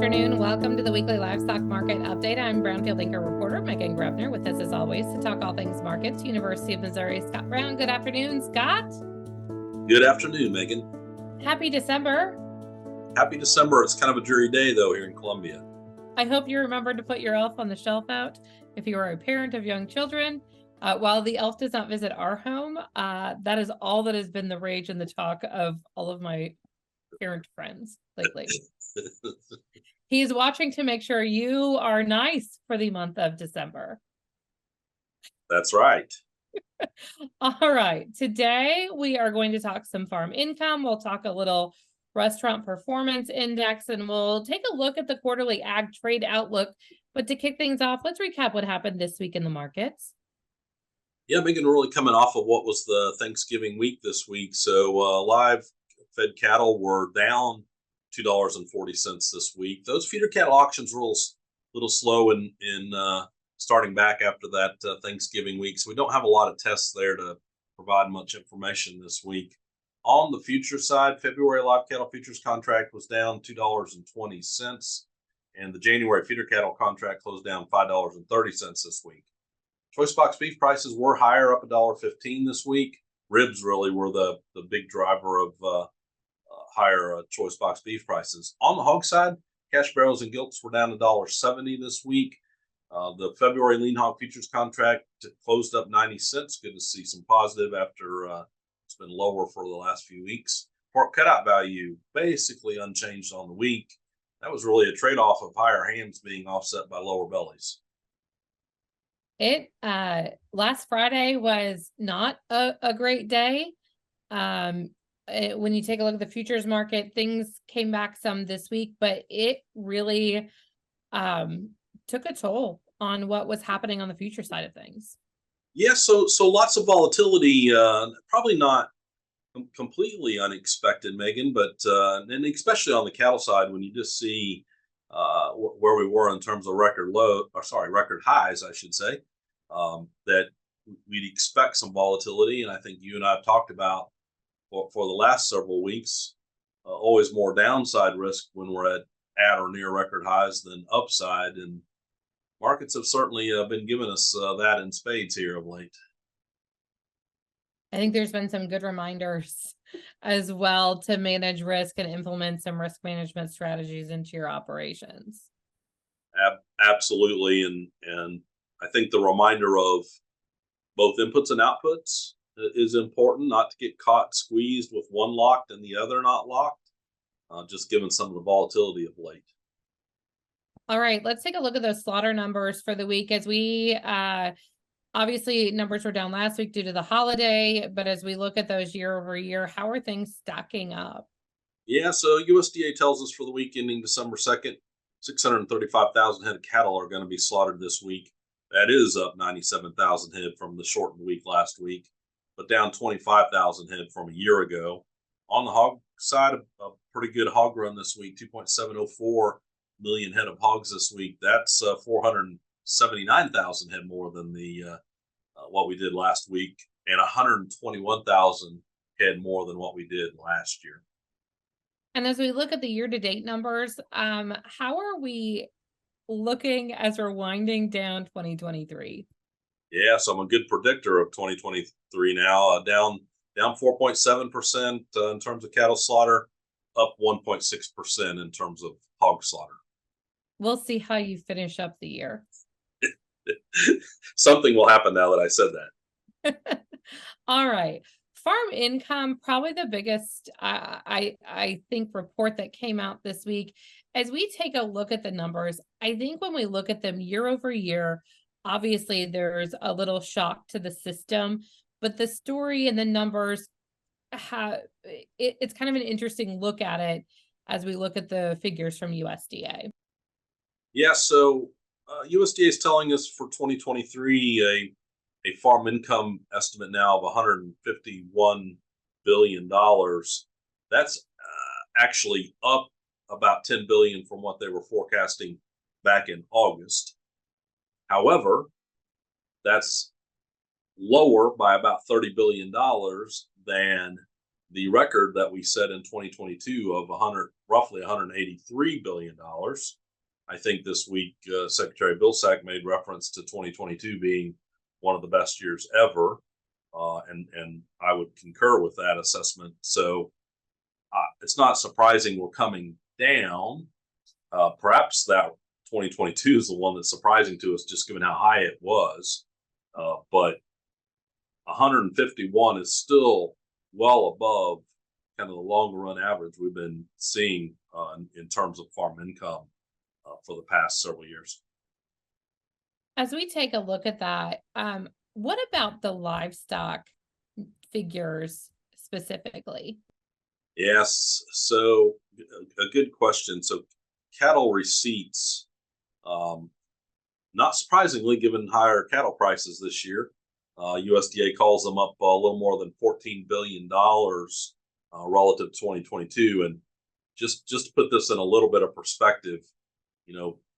afternoon. Welcome to the weekly livestock market update. I'm Brownfield anchor reporter Megan Grevner with us as always to talk all things markets. University of Missouri, Scott Brown. Good afternoon, Scott. Good afternoon, Megan. Happy December. Happy December. It's kind of a dreary day, though, here in Columbia. I hope you remembered to put your elf on the shelf out if you are a parent of young children. While the elf does not visit our home, that is all that has been the rage and the talk of all of my parent friends lately. He's watching to make sure you are nice for the month of December. That's right. All right. Today we are going to talk some farm income. We'll talk a little restaurant performance index, and we'll take a look at the quarterly ag trade outlook. But to kick things off, let's recap what happened this week in the markets. Yeah, Megan, really coming off of what was the Thanksgiving week this week. So live fed cattle were down $2.40 this week. Those feeder cattle auctions were a little slow in starting back after that Thanksgiving week. So we don't have a lot of tests there to provide much information this week. On the future side, February live cattle futures contract was down $2.20, and the January feeder cattle contract closed down $5.30 this week. Choice box beef prices were higher, up $1.15 this week. Ribs really were the big driver of higher choice box beef prices. On the hog side, cash barrels and gilts were down $1.70 this week. The February lean hog futures contract closed up 90 cents. Good to see some positive after it's been lower for the last few weeks. Pork cutout value basically unchanged on the week. That was really a trade-off of higher hams being offset by lower bellies. Last Friday was not a great day. When you take a look at the futures market, things came back some this week, but it really took a toll on what was happening on the future side of things. Yeah, so lots of volatility, probably not completely unexpected, Megan, but and especially on the cattle side, when you just see where we were in terms of record highs, I should say, that we'd expect some volatility. And I think you and I have talked about for the last several weeks, always more downside risk when we're at or near record highs than upside. And markets have certainly been giving us that in spades here of late. I think there's been some good reminders as well to manage risk and implement some risk management strategies into your operations. Absolutely. And I think the reminder of both inputs and outputs is important, not to get caught squeezed with one locked and the other not locked, just given some of the volatility of late. All right, let's take a look at those slaughter numbers for the week. As we obviously numbers were down last week due to the holiday, but as we look at those year over year, how are things stacking up? Yeah, so USDA tells us for the week ending December 2nd, 635,000 head of cattle are going to be slaughtered this week. That is up 97,000 head from the shortened week last week, but down 25,000 head from a year ago. On the hog side, a pretty good hog run this week, 2.704 million head of hogs this week. That's 479,000 head more than the what we did last week, and 121,000 head more than what we did last year. And as we look at the year-to-date numbers, how are we looking as we're winding down 2023? Yeah, so I'm a good predictor of 2023 now. Down 4.7% in terms of cattle slaughter, up 1.6% in terms of hog slaughter. We'll see how you finish up the year. Something will happen now that I said that. All right. Farm income, probably the biggest, I think, report that came out this week. As we take a look at the numbers, I think when we look at them year over year, obviously there's a little shock to the system, but the story and the numbers, it's kind of an interesting look at it as we look at the figures from USDA. Yeah, so USDA is telling us for 2023 a farm income estimate now of $151 billion. That's actually up about $10 billion from what they were forecasting back in August. However, that's lower by about $30 billion than the record that we set in 2022 of roughly $183 billion. I think this week, Secretary Vilsack made reference to 2022 being one of the best years ever. And I would concur with that assessment. So it's not surprising we're coming down. Perhaps that 2022 is the one that's surprising to us, just given how high it was. But 151 is still well above kind of the longer run average we've been seeing in terms of farm income for the past several years. As we take a look at that, what about the livestock figures specifically? Yes, so a good question. So cattle receipts, not surprisingly, given higher cattle prices this year, USDA calls them up a little more than $14 billion relative to 2022. And just to put this in a little bit of perspective,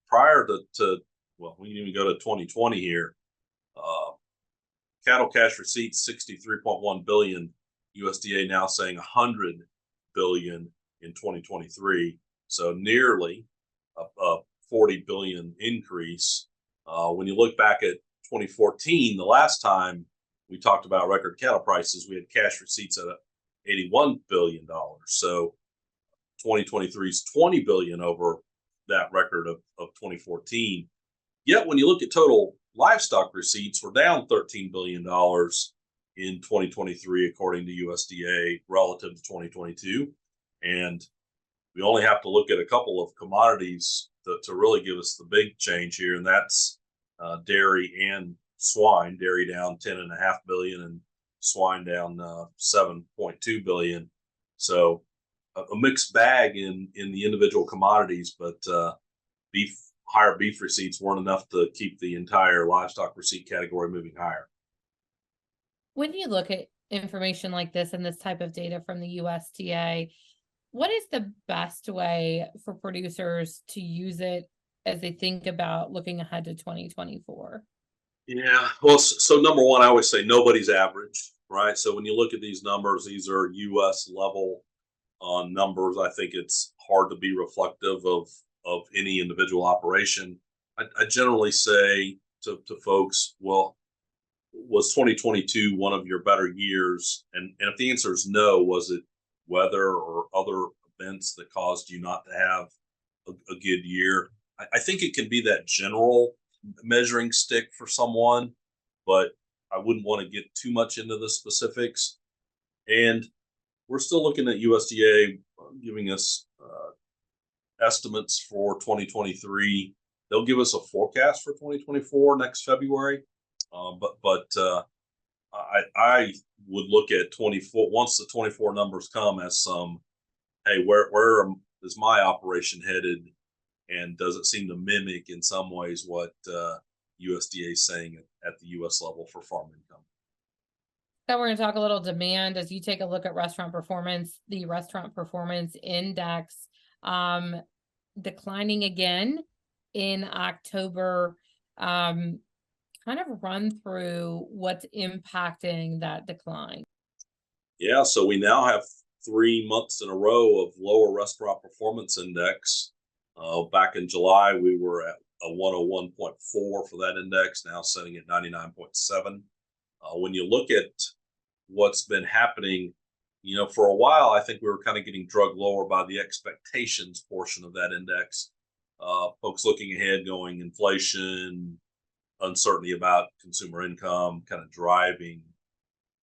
prior to well, we can even go to 2020 here. Cattle cash receipts 63.1 billion. USDA now saying 100 billion in 2023. So nearly a 40 billion increase. When you look back at 2014, the last time we talked about record cattle prices, we had cash receipts at $81 billion. So 2023 is 20 billion over that record of 2014. Yet when you look at total livestock receipts, we're down $13 billion in 2023, according to USDA, relative to 2022. And we only have to look at a couple of commodities to really give us the big change here, and that's dairy and swine. Dairy down 10.5 billion and swine down 7.2 billion. So a mixed bag in the individual commodities, but higher beef receipts weren't enough to keep the entire livestock receipt category moving higher. When you look at information like this and this type of data from the USDA, what is the best way for producers to use it as they think about looking ahead to 2024? Yeah, well, so number one, I always say nobody's average, right? So when you look at these numbers, these are US level numbers. I think it's hard to be reflective of any individual operation. I generally say to folks, well, was 2022 one of your better years? And if the answer is no, was it weather or other events that caused you not to have a good year? I think it can be that general measuring stick for someone, but I wouldn't want to get too much into the specifics. And we're still looking at USDA giving us estimates for 2023. They'll give us a forecast for 2024 next February. But I would look at 24 once the 24 numbers come as some, hey, where is my operation headed, and does it seem to mimic in some ways what USDA is saying at the U.S. level for farm income? So we're going to talk a little demand as you take a look at restaurant performance. The restaurant performance index declining again in October. Kind of run through what's impacting that decline. Yeah, so we now have 3 months in a row of lower restaurant performance index. Back in July, we were at a 101.4 for that index, now sitting at 99.7. When you look at what's been happening, for a while, I think we were kind of getting drugged lower by the expectations portion of that index. Folks looking ahead, going inflation, uncertainty about consumer income, kind of driving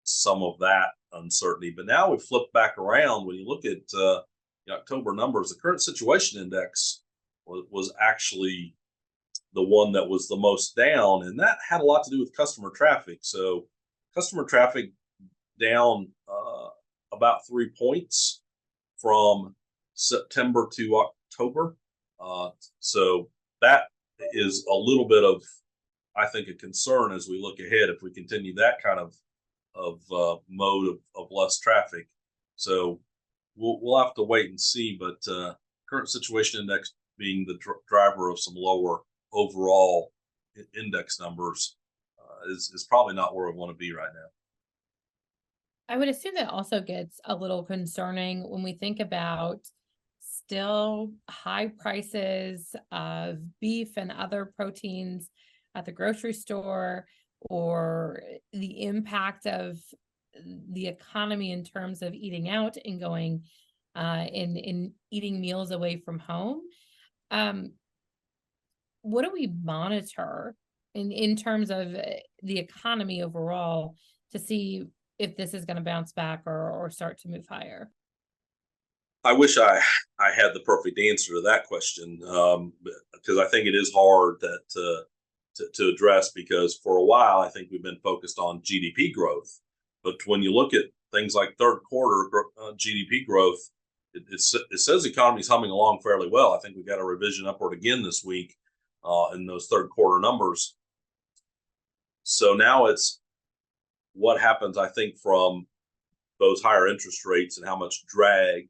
some of that uncertainty. But now we've flipped back around. When you look at the October numbers, the current situation index was actually the one that was the most down, and that had a lot to do with customer traffic. So customer traffic down about 3 points from September to October. So that is a little bit of, I think, a concern as we look ahead if we continue that kind of mode of less traffic. So we'll have to wait and see. But current situation index being the driver of some lower overall index numbers is probably not where we want to be right now. I would assume that also gets a little concerning when we think about still high prices of beef and other proteins at the grocery store, or the impact of the economy in terms of eating out and going in eating meals away from home. What do we monitor in terms of the economy overall to see if this is going to bounce back or start to move higher? I wish I had the perfect answer to that question, because I think it is hard to address, because for a while I think we've been focused on GDP growth, but when you look at things like third quarter GDP growth, it says the economy's humming along fairly well. I think we got a revision upward again this week in those third quarter numbers. So now it's what happens, I think, from those higher interest rates and how much drag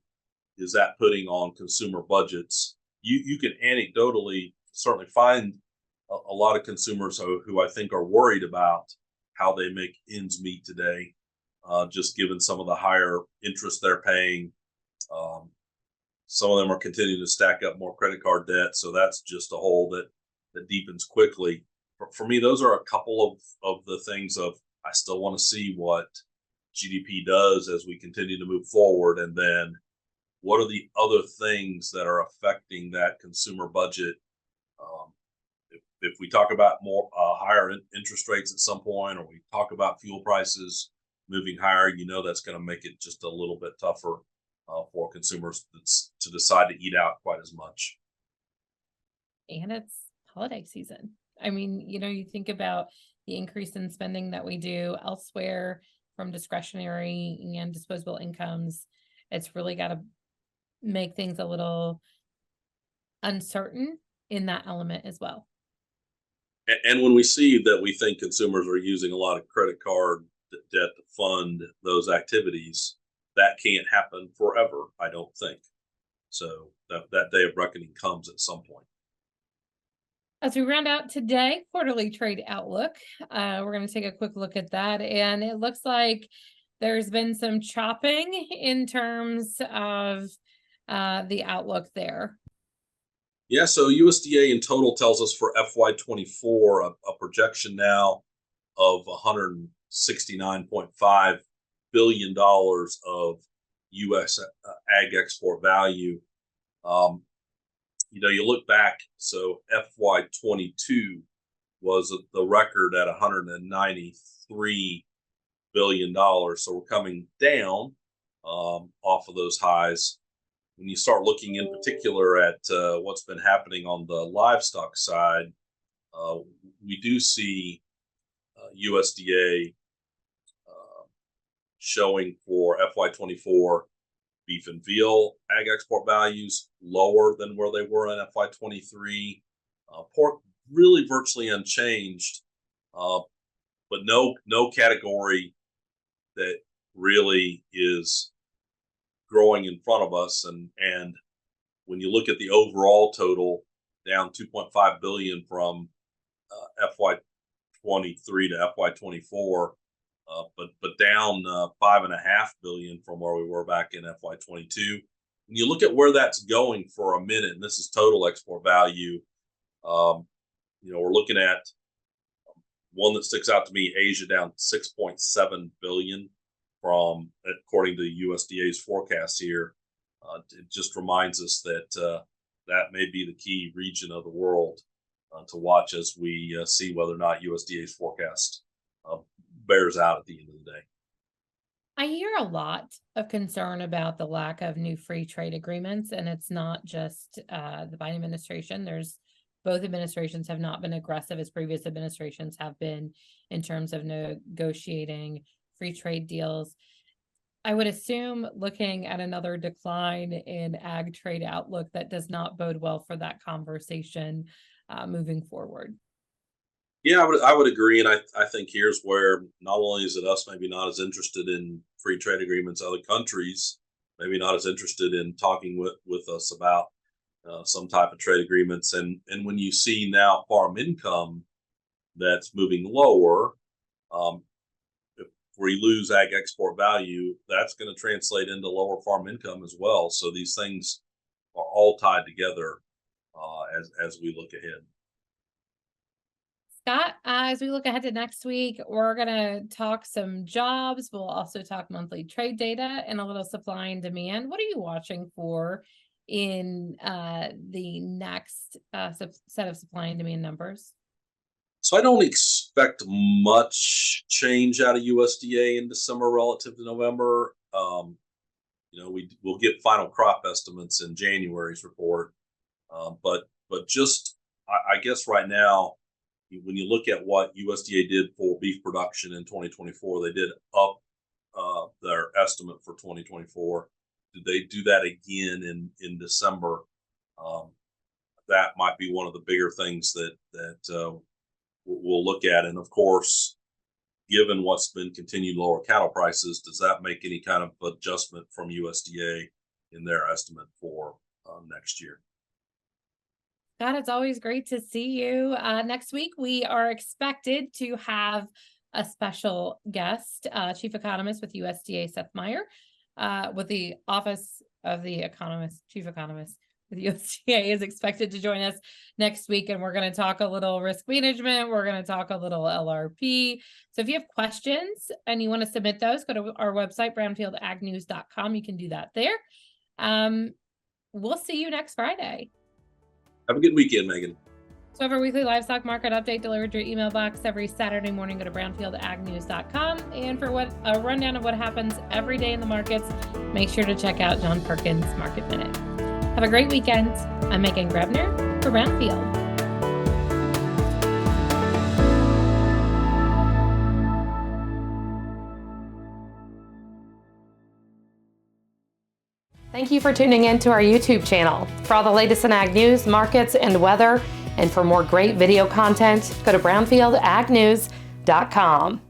is that putting on consumer budgets. You can anecdotally certainly find a lot of consumers who I think are worried about how they make ends meet today, just given some of the higher interest they're paying. Some of them are continuing to stack up more credit card debt, so that's just a hole that deepens quickly. For me, those are a couple of the things of, I still want to see what GDP does as we continue to move forward, and then what are the other things that are affecting that consumer budget. If we talk about more higher interest rates at some point, or we talk about fuel prices moving higher, that's going to make it just a little bit tougher for consumers to decide to eat out quite as much. And it's holiday season. I mean, you think about the increase in spending that we do elsewhere from discretionary and disposable incomes. It's really got to make things a little uncertain in that element as well. And when we see that we think consumers are using a lot of credit card debt to fund those activities, that can't happen forever, I don't think. So that day of reckoning comes at some point. As we round out today, quarterly trade outlook, we're going to take a quick look at that. And it looks like there's been some chopping in terms of the outlook there. Yeah, so USDA in total tells us for FY24 a projection now of $169.5 billion of U.S. ag export value. You look back, so FY22 was the record at $193 billion. So we're coming down off of those highs. When you start looking in particular at what's been happening on the livestock side, we do see USDA showing for FY24 beef and veal ag export values lower than where they were in FY23. Pork really virtually unchanged, but no category that really is growing in front of us. And when you look at the overall total, down 2.5 billion from FY23 to FY24, but down 5.5 billion from where we were back in FY22. When you look at where that's going for a minute, and this is total export value, we're looking at one that sticks out to me: Asia down 6.7 billion from, according to USDA's forecast here. It just reminds us that that may be the key region of the world to watch as we see whether or not USDA's forecast bears out at the end of the day. I hear a lot of concern about the lack of new free trade agreements, and it's not just the Biden administration. Both administrations have not been aggressive as previous administrations have been in terms of negotiating free trade deals. I would assume, looking at another decline in ag trade outlook, that does not bode well for that conversation moving forward. Yeah, I would agree. And I think here's where not only is it us maybe not as interested in free trade agreements, other countries maybe not as interested in talking with us about some type of trade agreements. And when you see now farm income that's moving lower, if we lose ag export value, that's going to translate into lower farm income as well. So these things all tied together as we look ahead. Scott, as we look ahead to next week, we're going to talk some jobs. We'll also talk monthly trade data and a little supply and demand. What are you watching for in the next set of supply and demand numbers? So I don't expect much change out of USDA in December relative to November. We'll get final crop estimates in January's report, but just I guess right now, when you look at what USDA did for beef production in 2024, they did up their estimate for 2024. Did they do that again in December? That might be one of the bigger things that we'll look at. And of course, given what's been continued lower cattle prices, does that make any kind of adjustment from USDA in their estimate for next year? God, it's always great to see you. Next week, we are expected to have a special guest, Chief Economist with USDA, Seth Meyer, with the Office of the Chief Economist with USDA is expected to join us next week. And we're going to talk a little risk management. We're going to talk a little LRP. So if you have questions and you want to submit those, go to our website, brownfieldagnews.com. You can do that there. We'll see you next Friday. Have a good weekend, Megan. So our weekly livestock market update delivered to your email box every Saturday morning. Go to brownfieldagnews.com. And for a rundown of what happens every day in the markets, make sure to check out John Perkins' Market Minute. Have a great weekend. I'm Megan Grebner for Brownfield. Thank you for tuning in to our YouTube channel. For all the latest in ag news, markets, and weather, and for more great video content, go to brownfieldagnews.com.